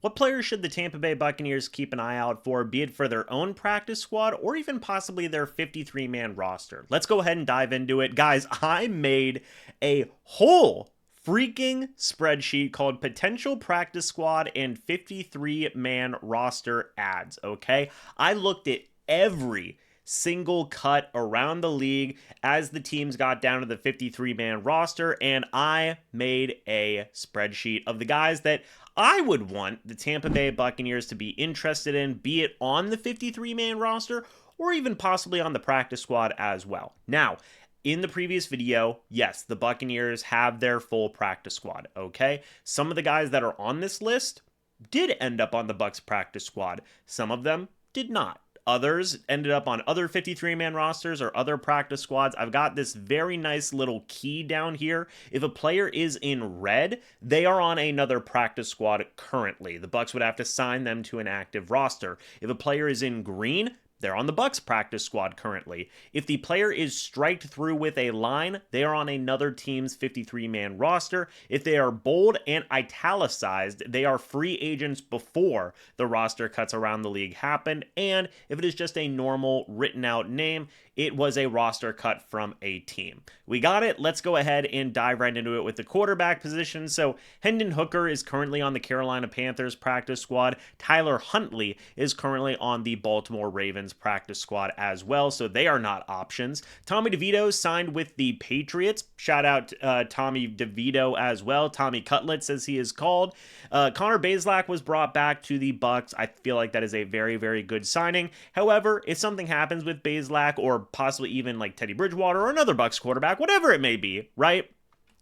What players should the Tampa Bay Buccaneers keep an eye out for, be it for their own practice squad or even possibly their 53-man roster? Let's go ahead and dive into it. Guys, I made a whole freaking spreadsheet called Potential Practice Squad and 53-man roster ads, okay? I looked at every single cut around the league as the teams got down to the 53-man roster, and I made a spreadsheet of the guys that I would want the Tampa Bay Buccaneers to be interested in, be it on the 53-man roster or even possibly on the practice squad as well. Now, in the previous video, yes, the Buccaneers have their full practice squad, okay? Some of the guys that are on this list did end up on the Bucs practice squad. Some of them did not. Others ended up on other 53-man rosters or other practice squads. I've got this very nice little key down here. If a player is in red, they are on another practice squad currently. The Bucs would have to sign them to an active roster. If a player is in green, they're on the Bucs practice squad currently. If the player is striked through with a line, they are on another team's 53-man roster. If they are bold and italicized, they are free agents before the roster cuts around the league happened. And if it is just a normal written out name, it was a roster cut from a team. We got it. Let's go ahead and dive right into it with the quarterback position. So Hendon Hooker is currently on the Carolina Panthers practice squad. Tyler Huntley is currently on the Baltimore Ravens practice squad as well, so they are not options. Tommy DeVito signed with the Patriots. Shout out Tommy DeVito as well. Tommy Cutlets, as he is called. Connor Bazelak was brought back to the Bucs. I feel like that is a very, very good signing. However, if something happens with Bazelak or possibly even like Teddy Bridgewater or another Bucs quarterback, whatever it may be, right?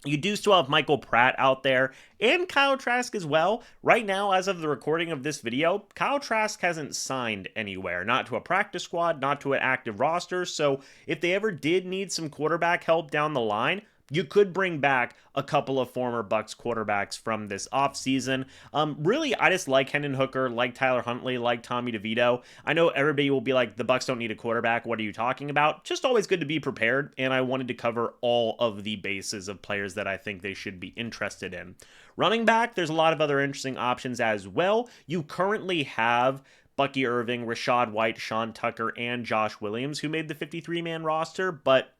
You do still have Michael Pratt out there and Kyle Trask as well. Right now, as of the recording of this video, Kyle Trask hasn't signed anywhere, not to a practice squad, not to an active roster. So if they ever did need some quarterback help down the line, you could bring back a couple of former Bucs quarterbacks from this offseason. Really, I just like Hendon Hooker, like Tyler Huntley, like Tommy DeVito. I know everybody will be like, the Bucs don't need a quarterback. What are you talking about? Just always good to be prepared, and I wanted to cover all of the bases of players that I think they should be interested in. Running back, there's a lot of other interesting options as well. You currently have Bucky Irving, Rashad White, Sean Tucker, and Josh Williams, who made the 53-man roster, but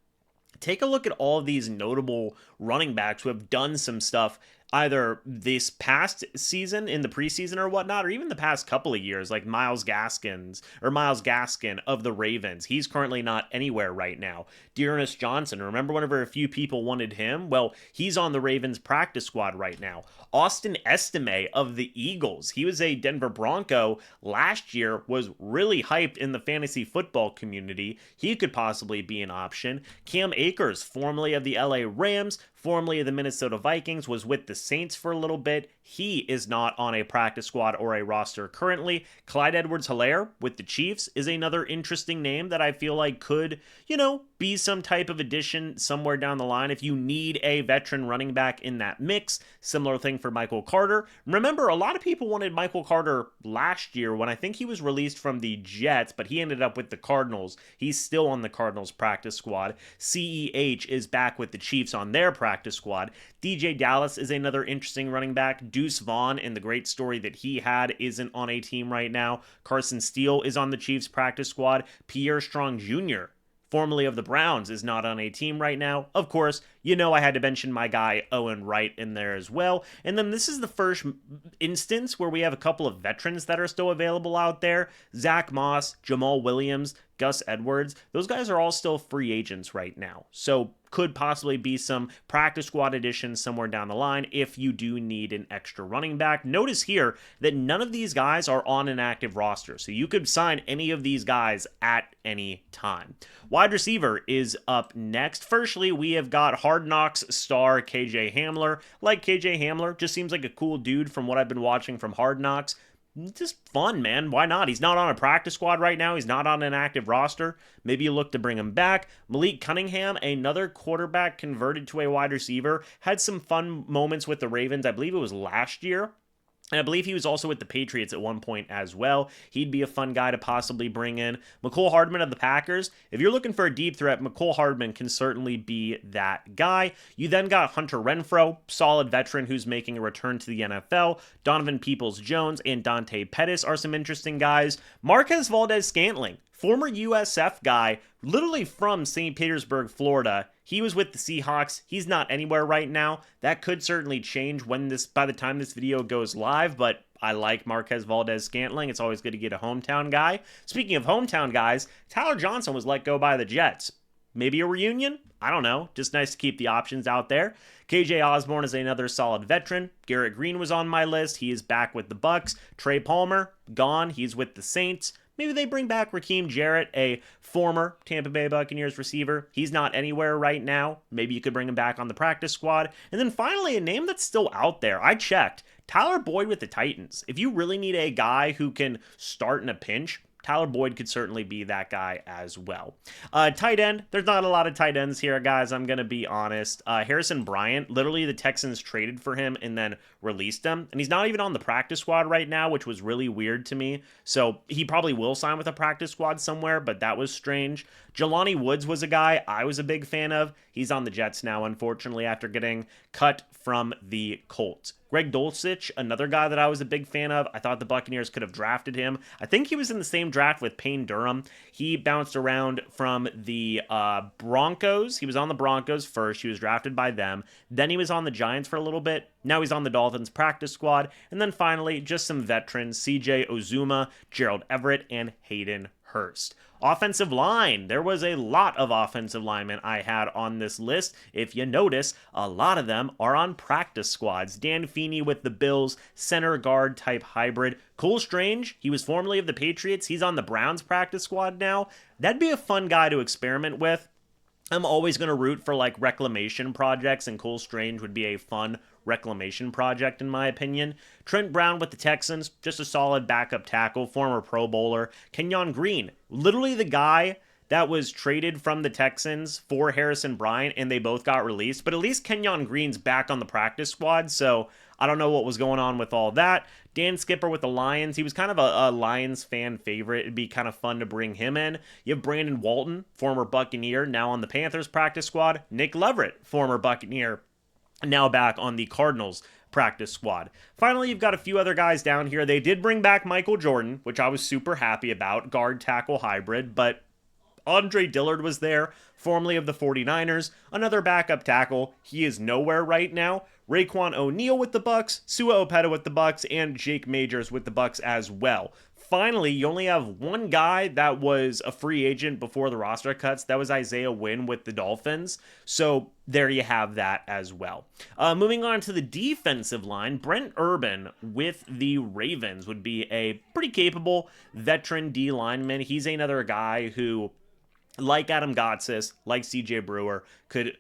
take a look at all of these notable running backs who have done some stuff either this past season in the preseason or whatnot, or even the past couple of years, like Myles Gaskin of the Ravens. He's currently not anywhere right now. Dearness Johnson, remember whenever a few people wanted him? Well, he's on the Ravens practice squad right now. Austin Estime of the Eagles. He was a Denver Bronco last year, was really hyped in the fantasy football community. He could possibly be an option. Cam Akers, formerly of the LA Rams, formerly of the Minnesota Vikings, was with the Saints for a little bit. He is not on a practice squad or a roster currently. Clyde Edwards-Helaire with the Chiefs is another interesting name that I feel like could, be some type of addition somewhere down the line if you need a veteran running back in that mix. Similar thing for Michael Carter. Remember, a lot of people wanted Michael Carter last year when I think he was released from the Jets, but he ended up with the Cardinals. He's still on the Cardinals practice squad. CEH is back with the Chiefs on their practice squad. DJ Dallas is another interesting running back. Deuce Vaughn, and the great story that he had, isn't on a team right now. Carson Steele is on the Chiefs practice squad. Pierre Strong Jr., formerly of the Browns, is not on a team right now. Of course, I had to mention my guy Owen Wright in there as well. And then this is the first instance where we have a couple of veterans that are still available out there. Zach Moss, Jamal Williams, Gus Edwards. Those guys are all still free agents right now. So could possibly be some practice squad additions somewhere down the line if you do need an extra running back. Notice here that none of these guys are on an active roster, so you could sign any of these guys at any time. Wide receiver is up next. Firstly, we have got Hard Knocks star KJ Hamler. Like KJ Hamler, just seems like a cool dude from what I've been watching from Hard Knocks. Just fun, man. Why not? He's not on a practice squad right now. He's not on an active roster. Maybe you look to bring him back. Malik Cunningham, another quarterback converted to a wide receiver, had some fun moments with the Ravens. I believe it was last year. And I believe he was also with the Patriots at one point as well. He'd be a fun guy to possibly bring in. Mecole Hardman of the Packers. If you're looking for a deep threat, Mecole Hardman can certainly be that guy. You then got Hunter Renfrow, solid veteran who's making a return to the NFL. Donovan Peoples-Jones and Dante Pettis are some interesting guys. Marquez Valdes-Scantling, former USF guy, literally from St. Petersburg, Florida. He was with the Seahawks. He's not anywhere right now. That could certainly change by the time this video goes live, but I like Marquez Valdes-Scantling. It's always good to get a hometown guy. Speaking of hometown guys, Tyler Johnson was let go by the Jets. Maybe a reunion? I don't know. Just nice to keep the options out there. KJ Osborne is another solid veteran. Garrett Green was on my list. He is back with the Bucs. Trey Palmer, gone. He's with the Saints. Maybe they bring back Raheem Jarrett, a former Tampa Bay Buccaneers receiver. He's not anywhere right now. Maybe you could bring him back on the practice squad. And then finally, a name that's still out there. I checked. Tyler Boyd with the Titans. If you really need a guy who can start in a pinch, Tyler Boyd could certainly be that guy as well. Tight end, there's not a lot of tight ends here, guys. I'm going to be honest. Harrison Bryant, literally the Texans traded for him and then released him. And he's not even on the practice squad right now, which was really weird to me. So he probably will sign with a practice squad somewhere, but that was strange. Jelani Woods was a guy I was a big fan of. He's on the Jets now, unfortunately, after getting cut from the Colts. Greg Dulcich, another guy that I was a big fan of. I thought the Buccaneers could have drafted him. I think he was in the same draft with Payne Durham. He bounced around from the Broncos. He was on the Broncos first. He was drafted by them. Then he was on the Giants for a little bit. Now he's on the Dolphins practice squad. And then finally, just some veterans, CJ Uzomah, Gerald Everett, and Hayden Hurst. Offensive line. There was a lot of offensive linemen I had on this list. If you notice, a lot of them are on practice squads. Dan Feeney with the Bills, center guard type hybrid. Cole Strange, he was formerly of the Patriots. He's on the Browns practice squad now. That'd be a fun guy to experiment with. I'm always going to root for like reclamation projects, and Cole Strange would be a fun reclamation project in my opinion. Trent Brown with the Texans, just a solid backup tackle, former Pro Bowler. Kenyon Green, literally the guy that was traded from the Texans for Harrison Bryant, and they both got released, but at least Kenyon Green's back on the practice squad, so I don't know what was going on with all that. Dan Skipper with the Lions. He was kind of a Lions fan favorite. It'd be kind of fun to bring him in. You have Brandon Walton, former Buccaneer, now on the Panthers practice squad. Nick Leverett, former Buccaneer, now back on the Cardinals practice squad. Finally, you've got a few other guys down here. They did bring back Michael Jordan, which I was super happy about, guard tackle hybrid, but Andre Dillard was there, formerly of the 49ers, another backup tackle. He is nowhere right now. Raekwon O'Neal with the Bucs, Sua Opeta with the Bucs, and Jake Majors with the Bucs as well. Finally, you only have one guy that was a free agent before the roster cuts. That was Isaiah Wynn with the Dolphins. So there you have that as well. Moving on to the defensive line, Brent Urban with the Ravens would be a pretty capable veteran D lineman. He's another guy who, like Adam Gotsis, like CJ Brewer, could,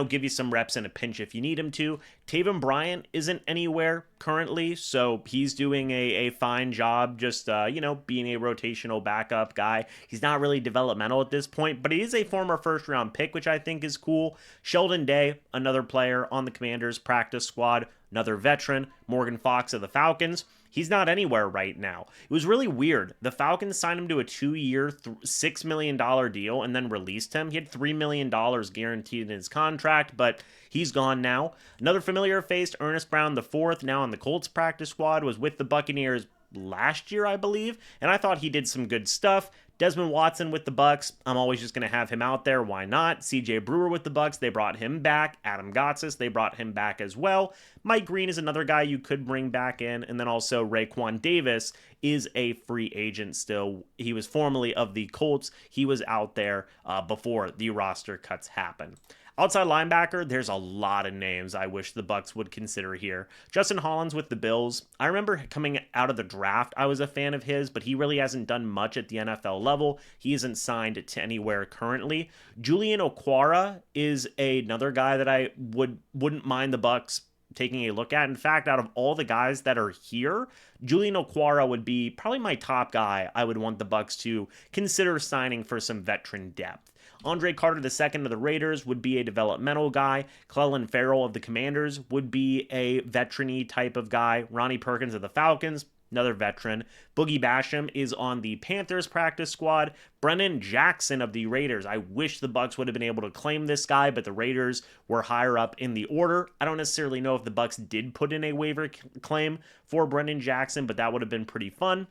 give you some reps in a pinch if you need him to. Taven Bryant isn't anywhere currently, so he's doing a fine job just, being a rotational backup guy. He's not really developmental at this point, but he is a former first-round pick, which I think is cool. Sheldon Day, another player on the Commanders practice squad, another veteran. Morgan Fox of the Falcons. He's not anywhere right now. It was really weird. The Falcons signed him to a 2-year, $6 million deal and then released him. He had $3 million guaranteed in his contract, but he's gone now. Another familiar face, Ernest Brown IV, now on the Colts practice squad, was with the Buccaneers last year, I believe, and I thought he did some good stuff. Desmond Watson with the Bucs. I'm always just going to have him out there. Why not? CJ Brewer with the Bucs. They brought him back. Adam Gotsis, they brought him back as well. Mike Green is another guy you could bring back in. And then also Raekwon Davis is a free agent still. He was formerly of the Colts. He was out there before the roster cuts happen. Outside linebacker, there's a lot of names I wish the Bucs would consider here. Justin Hollins with the Bills. I remember coming out of the draft, I was a fan of his, but he really hasn't done much at the NFL level. He isn't signed to anywhere currently. Julian Okwara is another guy that I wouldn't mind the Bucs taking a look at. In fact, out of all the guys that are here, Julian Okwara would be probably my top guy I would want the Bucs to consider signing for some veteran depth. Andre Carter II of the Raiders would be a developmental guy. Clelin Ferrell of the Commanders would be a veteran-y type of guy. Ronnie Perkins of the Falcons, another veteran. Boogie Basham is on the Panthers practice squad. Brennan Jackson of the Raiders. I wish the Bucs would have been able to claim this guy, but the Raiders were higher up in the order. I don't necessarily know if the Bucs did put in a waiver claim for Brennan Jackson, but that would have been pretty fun.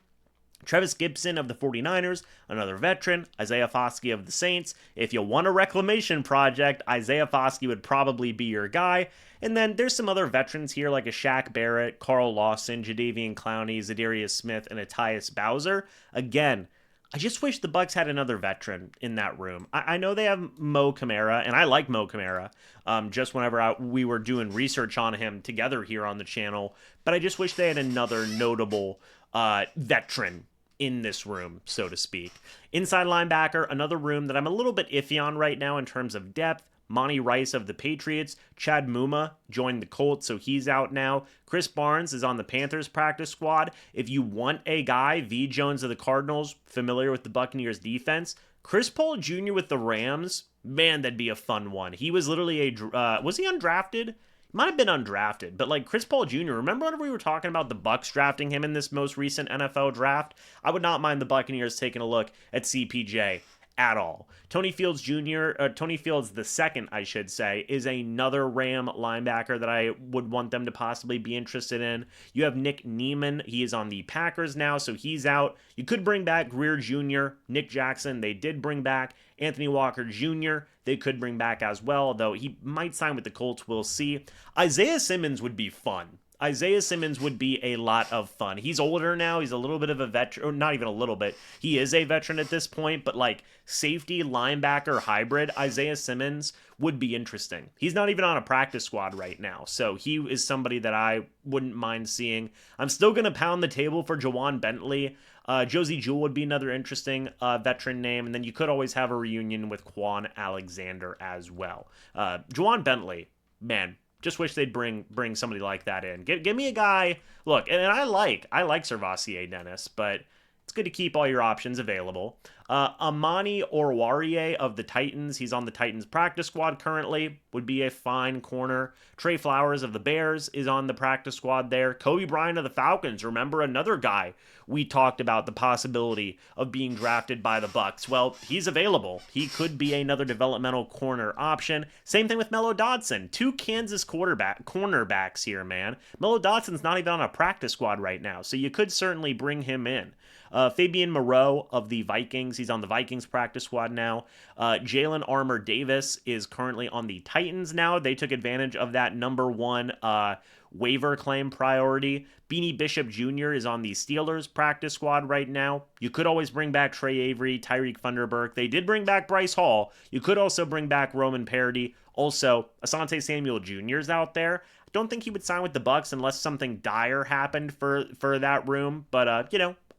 Travis Gibson of the 49ers, another veteran. Isaiah Foskey of the Saints. If you want a reclamation project, Isaiah Foskey would probably be your guy. And then there's some other veterans here like a Shaq Barrett, Carl Lawson, Jadeveon Clowney, Zadarius Smith, and Tyus Bowser. Again, I just wish the Bucs had another veteran in that room. I know they have Mo Kamara, and I like Mo Kamara. Just whenever we were doing research on him together here on the channel, but I just wish they had another notable veteran in this room, so to speak. Inside linebacker, another room that I'm a little bit iffy on right now in terms of depth. Monty Rice of the Patriots. Chad Muma joined the Colts, so he's out now. Chris Barnes is on the Panthers practice squad. If you want a guy, V. Jones of the Cardinals, familiar with the Buccaneers defense. Chris Paul Jr. with the Rams, man, that'd be a fun one. He was literally was he undrafted? Might have been undrafted, but like Chris Paul Jr., remember whenever we were talking about the Bucs drafting him in this most recent NFL draft? I would not mind the Buccaneers taking a look at CPJ at all. Tony Fields the second, I should say, is another Ram linebacker that I would want them to possibly be interested in. You have Nick Neiman. He is on the Packers now, so he's out. You could bring back Greer Jr., Nick Jackson. They did bring back Anthony Walker Jr. They could bring back as well, though he might sign with the Colts. We'll see. Isaiah Simmons would be fun. Isaiah Simmons would be a lot of fun. He's older now. He's a little bit of a veteran, or not even a little bit. He is a veteran at this point, but like safety linebacker hybrid, Isaiah Simmons would be interesting. He's not even on a practice squad right now, so he is somebody that I wouldn't mind seeing. I'm still going to pound the table for Jawan Bentley. Josie Jewell would be another interesting veteran name, and then you could always have a reunion with Quan Alexander as well. Jawan Bentley, man, just wish they'd bring somebody like that in. Give me a guy. Look, and I like Servassier Dennis, but it's good to keep all your options available. Amani Oruwariye of the Titans. He's on the Titans practice squad currently. Would be a fine corner. Trey Flowers of the Bears is on the practice squad there. Kobe Bryant of the Falcons. Remember another guy we talked about the possibility of being drafted by the Bucs. Well, he's available. He could be another developmental corner option. Same thing with Mello Dotson. Two Kansas cornerbacks here, man. Mello Dotson's not even on a practice squad right now, so you could certainly bring him in. Fabian Moreau of the Vikings. He's on the Vikings practice squad now. Jalen Armour Davis is currently on the Titans now. They took advantage of that number one waiver claim priority. Beanie Bishop Jr. is on the Steelers practice squad right now. You could always bring back Trey Avery, Tyreek Thunderberg. They did bring back Bryce Hall. You could also bring back Roman Parody. Also, Asante Samuel Jr. is out there. I don't think he would sign with the Bucs unless something dire happened for that room. But,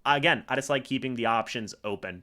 again, I just like keeping the options open.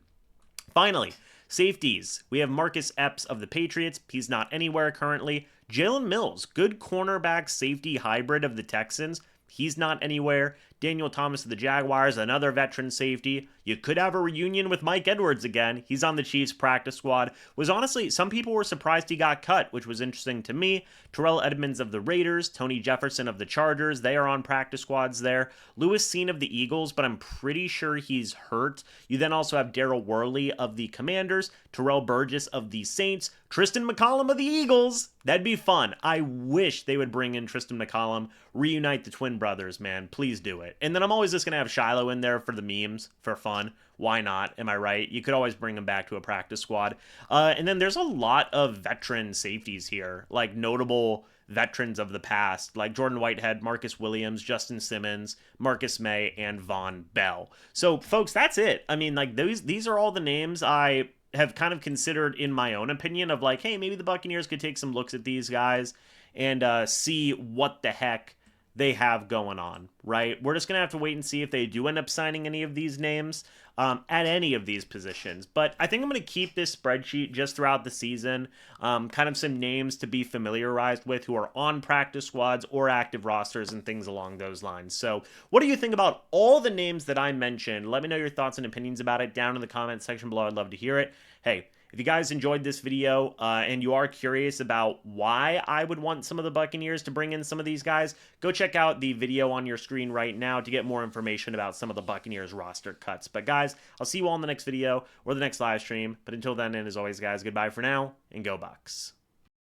Finally, safeties. We have Marcus Epps of the Patriots. He's not anywhere currently. Jalen Mills, good cornerback safety hybrid of the Texans. He's not anywhere. Daniel Thomas of the Jaguars, another veteran safety. You could have a reunion with Mike Edwards again. He's on the Chiefs practice squad. Was honestly, some people were surprised he got cut, which was interesting to me. Terrell Edmonds of the Raiders, Tony Jefferson of the Chargers, they are on practice squads there. Lewis Seen of the Eagles, but I'm pretty sure he's hurt. You then also have Daryl Worley of the Commanders, Terrell Burgess of the Saints, Tristan McCollum of the Eagles. That'd be fun. I wish they would bring in Tristan McCollum, reunite the twin brothers, man. Please do it. And then I'm always just going to have Shiloh in there for the memes, for fun. Why not? Am I right? You could always bring him back to a practice squad. And then there's a lot of veteran safeties here, like notable veterans of the past, like Jordan Whitehead, Marcus Williams, Justin Simmons, Marcus May, and Von Bell. So, folks, that's it. I mean, like, these are all the names I have kind of considered in my own opinion of like, hey, maybe the Buccaneers could take some looks at these guys and see what the heck they have going on, right? We're just going to have to wait and see if they do end up signing any of these names at any of these positions. But I think I'm going to keep this spreadsheet just throughout the season, kind of some names to be familiarized with who are on practice squads or active rosters and things along those lines. So what do you think about all the names that I mentioned? Let me know your thoughts and opinions about it down in the comments section below. I'd love to hear it. Hey, If you guys enjoyed this video and you are curious about why I would want some of the Buccaneers to bring in some of these guys, go check out the video on your screen right now to get more information about some of the Buccaneers roster cuts. But guys, I'll see you all in the next video or the next live stream. But until then, and as always, guys, goodbye for now, and go Bucs.